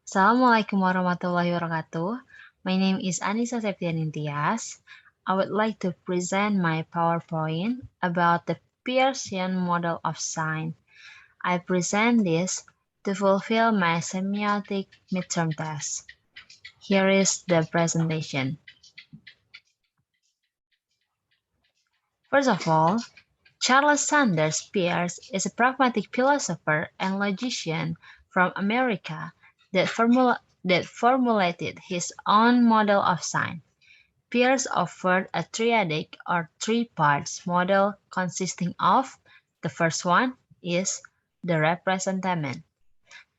Assalamualaikum warahmatullahi wabarakatuh. My name is Annisa Septianingtyas. I would like to present my PowerPoint about the Pearson model of sign. I present this to fulfill my semiotic midterm test. Here is the presentation. First of all, Charles Sanders Peirce is a pragmatic philosopher and logician from America that formulated his own model of sign. Peirce offered a triadic or three-parts model consisting of the first one is the representative.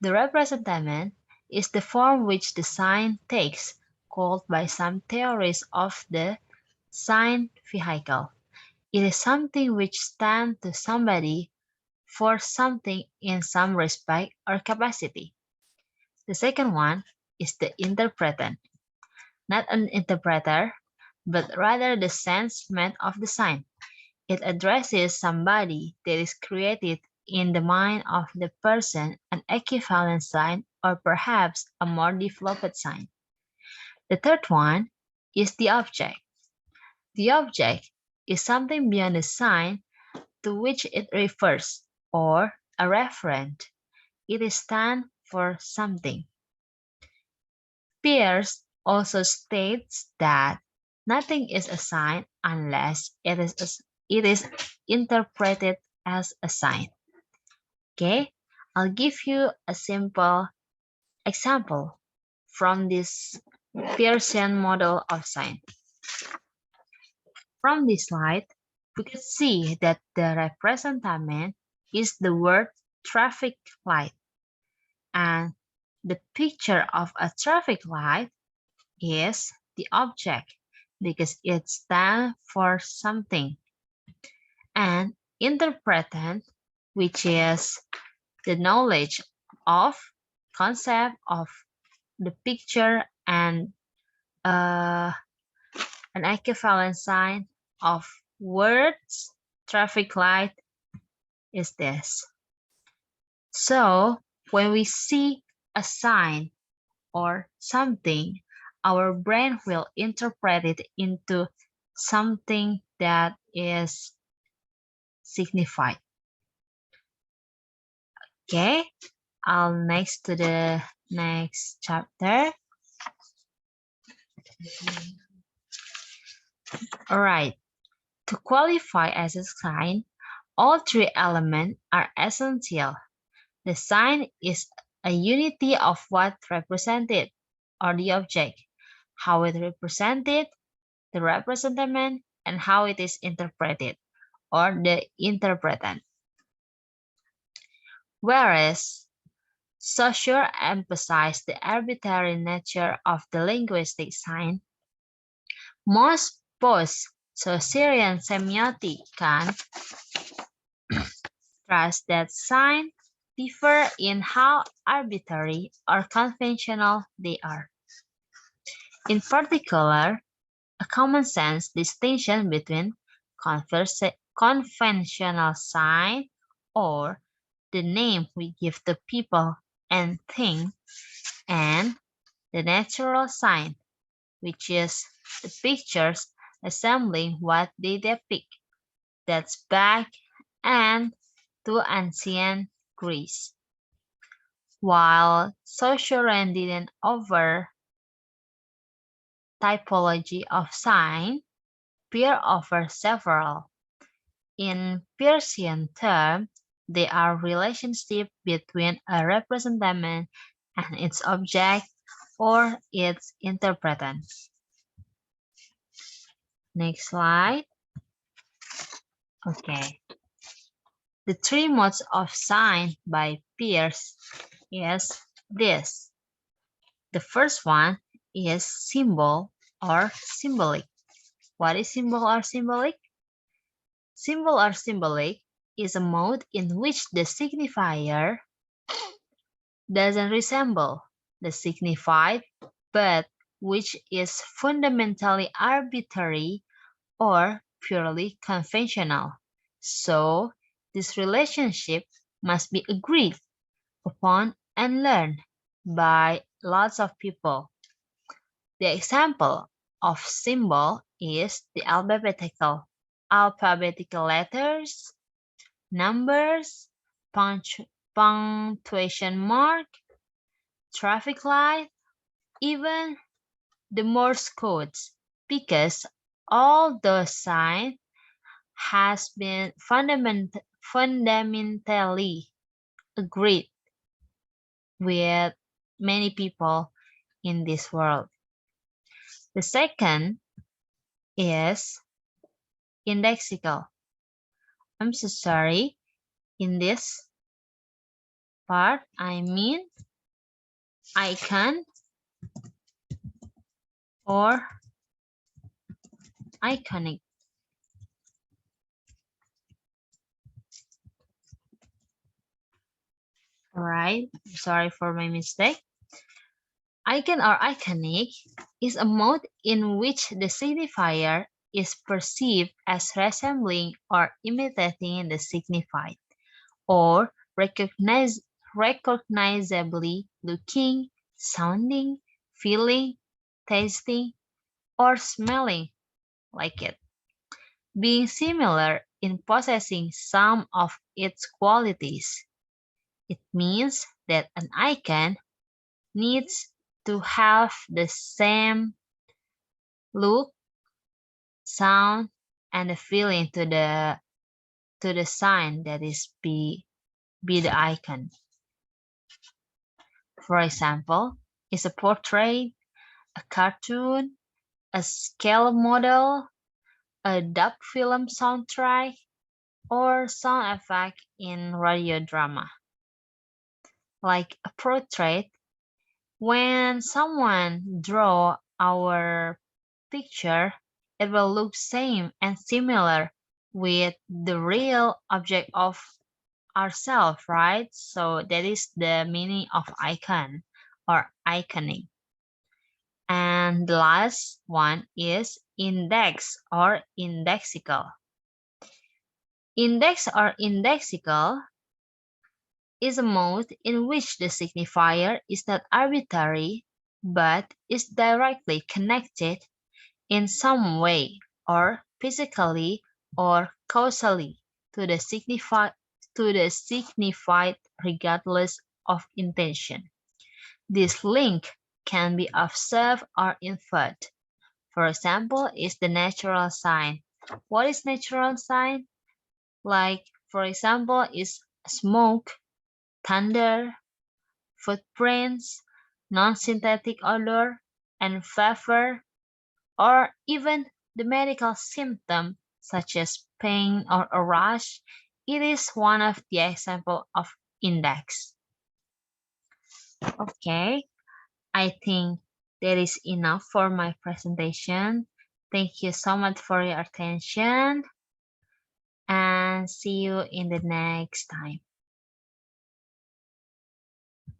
The representative is the form which the sign takes, called by some theorists of the sign vehicle. It is something which stands to somebody for something in some respect or capacity. The second one is the interpretant, not an interpreter, but rather the sensement of the sign. It addresses somebody that is created in the mind of the person, an equivalent sign or perhaps a more developed sign. The third one is the object. The object is something beyond the sign to which it refers, or a referent. It stands for something. Peirce also states that nothing is a sign unless it is interpreted as a sign. Okay, I'll give you a simple example from this Peircean model of sign. From this slide, we can see that the representative is the word traffic light, and the picture of a traffic light is the object because it stands for something. And interpretant, which is the knowledge of concept of the picture and an equivalent sign of words traffic light is this. So when we see a sign or something, our brain will interpret it into something that is signified. Okay, I'll next to the next chapter. All right, to qualify as a sign, all three elements are essential. The sign is a unity of what represented, or the object, how it represented, the representative, and how it is interpreted, or the interpretant. Whereas Saussure emphasized the arbitrary nature of the linguistic sign, most post-Saussurian semioticians trust that signs differ in how arbitrary or conventional they are. In particular, a common sense distinction between conventional sign, or the name we give to people and things, and the natural sign, which is the pictures assembling what they depict, dates back and to ancient Greece. While Saussure didn't over typology of sign, Peirce offers several. In Peircean terms, they are relationships between a representative and its object or its interpretant. Next slide. Okay. The three modes of sign by Peirce is this. The first one is symbol or symbolic. What is symbol or symbolic? Symbol or symbolic is a mode in which the signifier doesn't resemble the signified, but which is fundamentally arbitrary or purely conventional. So, this relationship must be agreed upon and learned by lots of people. The example of symbol is the alphabetical letters, numbers, punctuation mark, traffic light, even the Morse codes, because all those signs has been fundamentally agreed with many people in this world. The second is indexical. I'm so sorry. In this part, I mean icon or iconic. Alright, sorry for my mistake. Icon or iconic is a mode in which the signifier is perceived as resembling or imitating the signified, or recognizably looking, sounding, feeling, tasting, or smelling like it, being similar in possessing some of its qualities. It means that an icon needs to have the same look, sound, and the feeling to the sign that is be the icon. For example, is a portrait, a cartoon, a scale model, a dub film soundtrack, or sound effect in radio drama. Like a portrait, when someone draw our picture, it will look same and similar with the real object of ourselves, right? So that is the meaning of icon or iconic. And the last one is index or indexical. Index or indexical is a mode in which the signifier is not arbitrary but is directly connected in some way, or physically or causally, to the signified regardless of intention. This link can be observed or inferred. For example, is the natural sign. What is natural sign? Like, for example, is smoke, thunder, footprints, non-synthetic odor, and fever, or even the medical symptom such as pain or a rash. It is one of the example of index. Okay, I think that is enough for my presentation. Thank you so much for your attention and see you in the next time.